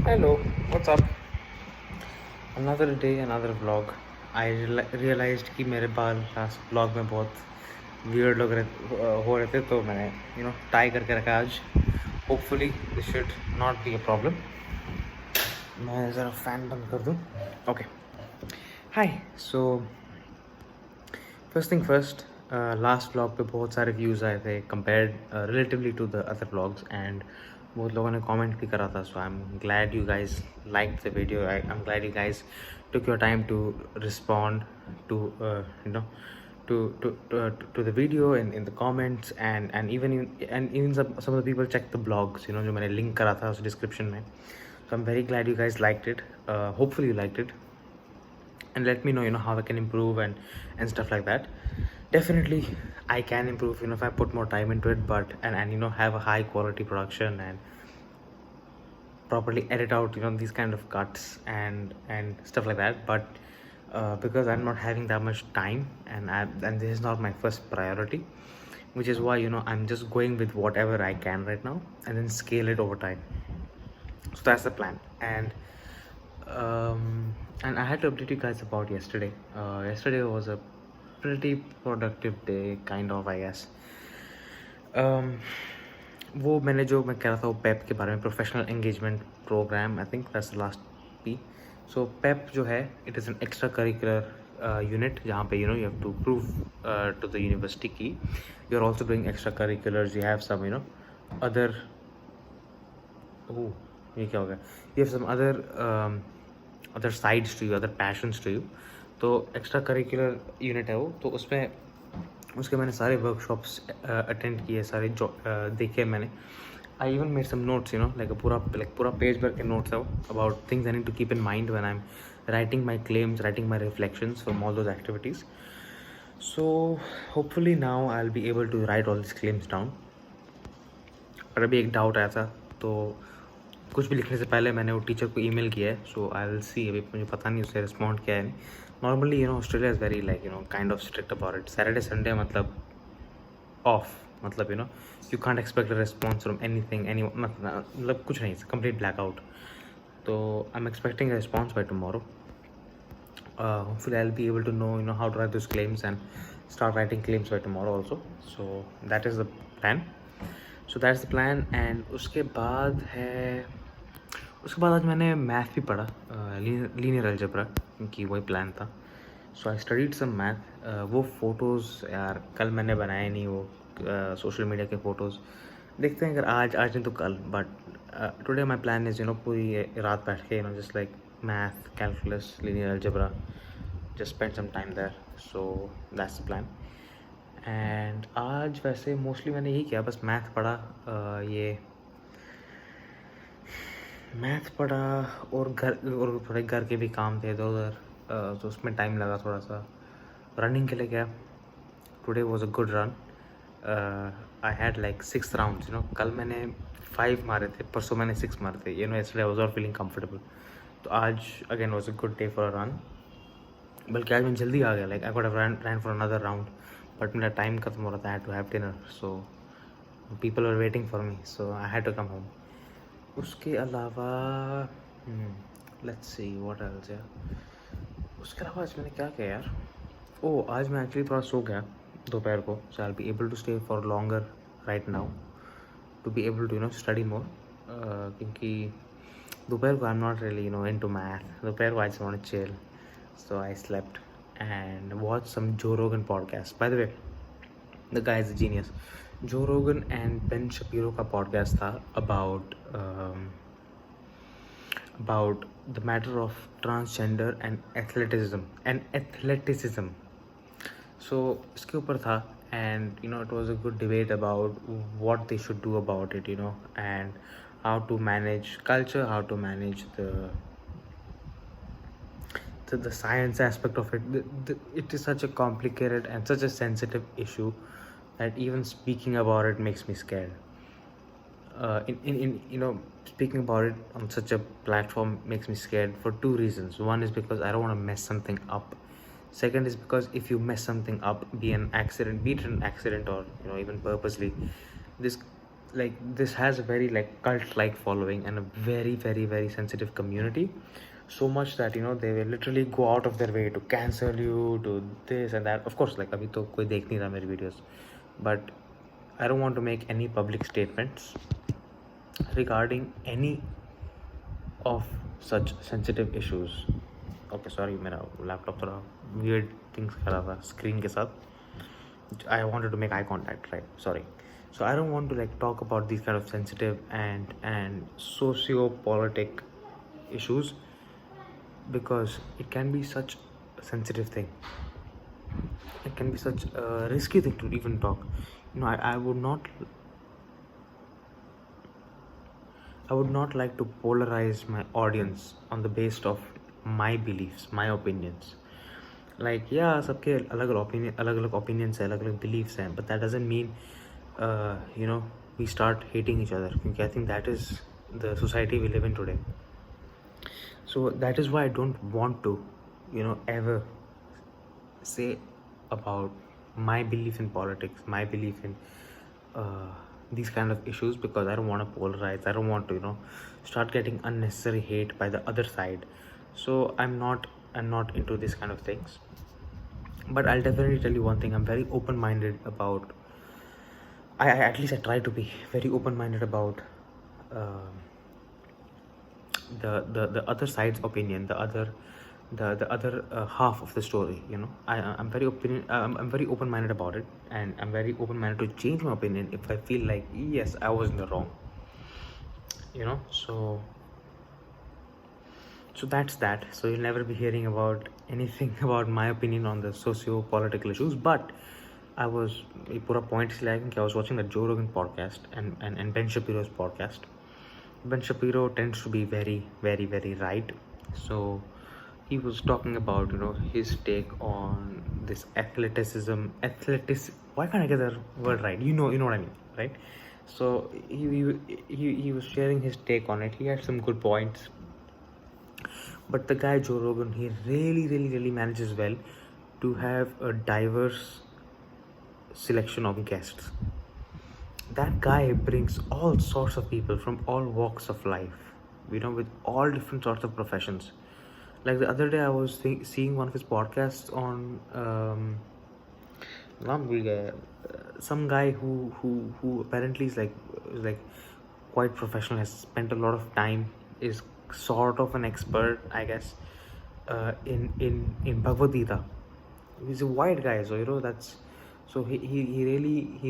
Hello, what's up? Another day, another vlog. I realized कि मेरे बाल लास्ट vlog में बहुत weird हो रहे थे, तो मैंने tie करके रखा आज. Hopefully this should not be a problem. मैं ज़रा fan बंद कर दूँ. Okay. Hi. So first thing first. Last vlog पे बहुत सारे views आए थे compared relatively to the other vlogs, and बहुत लोगों ने comment भी करा था. So I'm glad you guys liked the video. I'm glad you guys took your time to respond to to the video in the comments, and even some of the people checked the blogs, जो मैंने link करा था उस description में. So I'm very glad you guys liked it. Hopefully you liked it, and let me know how I can improve and stuff like that. Definitely I can improve if I put more time into it, but and have a high quality production and properly edit out these kind of cuts and stuff like that. But because I'm not having that much time, and this is not my first priority, which is why I'm just going with whatever I can right now and then scale it over time. So that's the plan. And I had to update you guys about yesterday. Yesterday was a pretty productive day, kind of, I guess. वो मैं कह रहा था वो पेप के बारे में, professional engagement programme. I think that's the last P. So PEP जो है, it is an extra curricular unit जहाँ पे you have to prove to the university की you are also doing extra curriculars. You have some other, ये क्या हो गया, you have some other sides to you, other passions to you. तो extra curricular unit है वो. तो उसमें उसके मैंने सारे वर्कशॉप्स अटेंड किए, सारे देखे मैंने. I even made some notes, like पूरा पेज भर के नोट्स है वो, about things I need to keep in mind when I am writing my claims, writing my reflections from all those activities. So hopefully now I will be able to write all this claims down. पर अभी एक doubt आया था, तो कुछ भी लिखने से पहले मैंने वो टीचर को ईमेल किया है. सो आई विल सी. अभी मुझे पता नहीं उससे रिस्पॉन्ड किया है नहीं. Normally Australia is very kind of strict about it. Saturday Sunday मतलब ऑफ, मतलब you can't expect a response from any मतलब कुछ नहीं, कंप्लीट ब्लैकआउट. तो I am expecting a response by tomorrow. Hopefully I'll be able to know how to write those claims and start writing claims by tomorrow also. So that is the plan. So that's the plan. And उसके बाद आज मैंने math भी पढ़ा, linear algebra, क्योंकि वही plan था. सो I studied some math. वो फ़ोटोज़ यार कल मैंने बनाए नहीं, वो सोशल मीडिया के फ़ोटोज़. देखते हैं अगर आज नहीं तो कल. But today my plan is पूरी रात बैठ के just like math, calculus, linear algebra, just spend some time there. So that's the plan. And आज वैसे मोस्टली मैंने यही किया, बस मैथ पढ़ा, मैथ पढ़ा और थोड़े घर के भी काम थे इधर उधर, तो उसमें टाइम लगा थोड़ा सा. रनिंग के लिए गया. Today was a good run. I had like 6 rounds. कल मैंने 5 मारे थे, परसों मैंने 6 मारे थे. yesterday I was not feeling comfortable. तो आज again was a good day for a run. बल्कि आज मैं जल्दी आ गया. Like I could have ran for another round, but मेरा टाइम खत्म हो रहा था. I had to have dinner, so people were waiting for me, so I had to come home. उसके अलावा लेट्स सी व्हाट एल्स यार. उसके अलावा आज मैंने क्या किया यार. आज मैं एक्चुअली थोड़ा सो गया दोपहर को. So I will be able to stay for longer right now to be able to study more. क्योंकि दोपहर को I am not really into math. दोपहर को I just want to chill. So I slept and watched some Joe Rogan podcast. By the way, the guy is a genius. Joe Rogan and Ben Shapiro का podcast था about the matter of transgender and athleticism. So इसके ऊपर था, and it was a good debate about what they should do about it, and how to manage culture, how to manage the science aspect of it. It is such a complicated and such a sensitive issue that even speaking about it makes me scared. Speaking about it on such a platform makes me scared for 2 reasons. One is because I don't want to mess something up. Second is because if you mess something up, be it an accident or even purposely, this like this has a very like cult like following and a very very very sensitive community, so much that they will literally go out of their way to cancel you, to this and that. Of course, like abhi to koi dekh nahi raha mere videos, but I don't want to make any public statements regarding any of such sensitive issues. Okay, sorry, मेरा laptop थोड़ा weird things कर रहा था screen के साथ. I wanted to make eye contact, right? Sorry. So I don't want to like talk about these kind of sensitive and socio-politic issues, because it can be such a sensitive thing. It can be such a risky thing to even talk. I would not like to polarize my audience on the basis of my beliefs, my opinions. Like, yeah, सबके अलग अलग opinions है, अलग-अलग beliefs हैं, but that doesn't mean we start hating each other, because I think that is the society we live in today. So that is why I don't want to ever say about my belief in politics, my belief in these kind of issues, because I don't want to polarize. I don't want to start getting unnecessary hate by the other side. So I'm not into this kind of things. But I'll definitely tell you one thing: I'm very open-minded about. I at least I try to be very open-minded about the other side's opinion, the other half of the story. I'm very open-minded about it, and I'm very open-minded to change my opinion if I feel like, yes, I was in the wrong. So that's that. So you'll never be hearing about anything about my opinion on the socio-political issues. But I was pura point is like I was watching the Joe Rogan podcast and Ben Shapiro's podcast. Ben Shapiro tends to be very very very right. So he was talking about his take on this athleticism. Why can't I get the word right? You know what I mean, right? So he was sharing his take on it. He had some good points. But the guy Joe Rogan, he really manages well to have a diverse selection of guests. That guy brings all sorts of people from all walks of life, with all different sorts of professions. Like the other day, I was seeing one of his podcasts on some guy who apparently is like quite professional, has spent a lot of time, is sort of an expert, I guess, in Bhagavad Gita. He's a white guy, so that's so he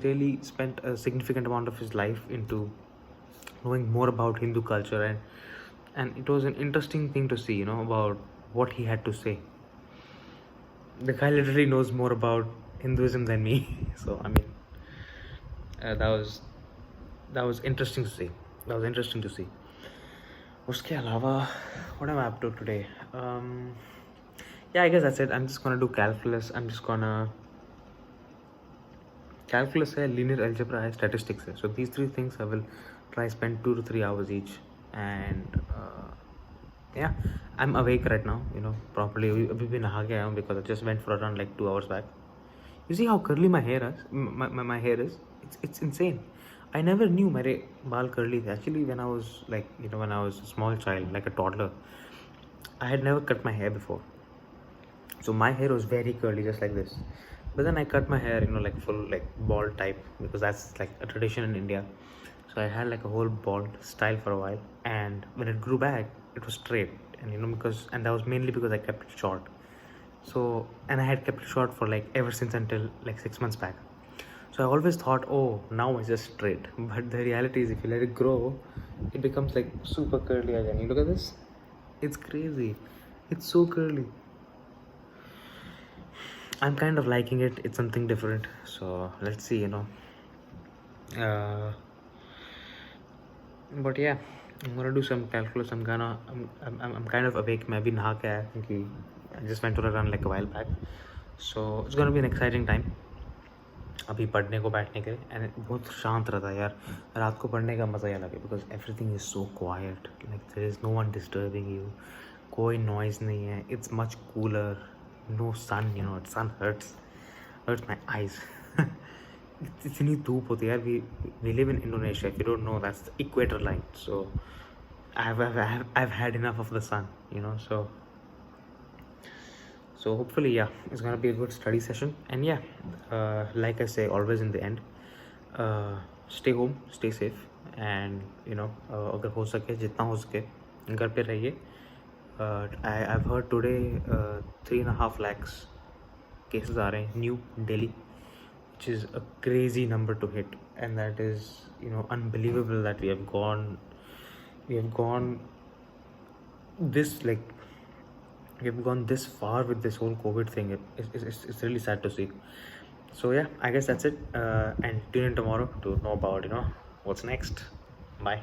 really spent a significant amount of his life into knowing more about Hindu culture, and it was an interesting thing to see, about what he had to say. The guy literally knows more about Hinduism than me. So I mean, that was interesting to see. Uske alawa, what am I up to today? Yeah, I guess that's it. I'm just gonna do calculus. Calculus hai, linear algebra hai, statistics hai. So these three things I will try spend 2 to 3 hours each. And yeah, I'm awake right now, properly. Abhi bhi naha ke aaya hu because I just went for a run like 2 hours back. You see how curly my hair is? My hair is? It's insane. I never knew my baal curly the. Actually, when I was like, when I was a small child, like a toddler, I had never cut my hair before. So my hair was very curly, just like this. But then I cut my hair, like full, like bald type, because that's like a tradition in India. So I had like a whole bald style for a while, and when it grew back, it was straight. And and that was mainly because I kept it short. So, and I had kept it short for like ever since until like 6 months back. So I always thought, oh, now it's just straight. But the reality is, if you let it grow, it becomes like super curly again. You look at this, it's crazy. It's so curly. I'm kind of liking it. It's something different. So let's see, but yeah, I'm gonna do some calculus. I'm kind of awake. मैं अभी नहा के आया क्योंकि I just went to a run like a while back. So it's gonna be an exciting time. अभी पढ़ने को बैठने के लिए, and बहुत शांत रहता है यार. रात को पढ़ने का मज़ा ही अलग है because everything is so quiet. Like there is no one disturbing you. कोई noise नहीं है. It's much cooler. No sun, sun hurts my eyes. इतनी धूप होती है यार. We live in Indonesia. If you don't know, that's the equator line. So I've had enough of the sun, you know. So hopefully, yeah, it's gonna be a good study session. And yeah, like I say always in the end, stay home, stay safe, and you know, अगर हो सके जितना हो सके घर पे रहिए. I've heard today 3.5 lakhs cases are in New Delhi, which is a crazy number to hit, and that is, you know, unbelievable that we have gone this, like, we have gone this far with this whole COVID thing. It's really sad to see. So yeah, I guess that's it. And tune in tomorrow to know about, you know, what's next. Bye.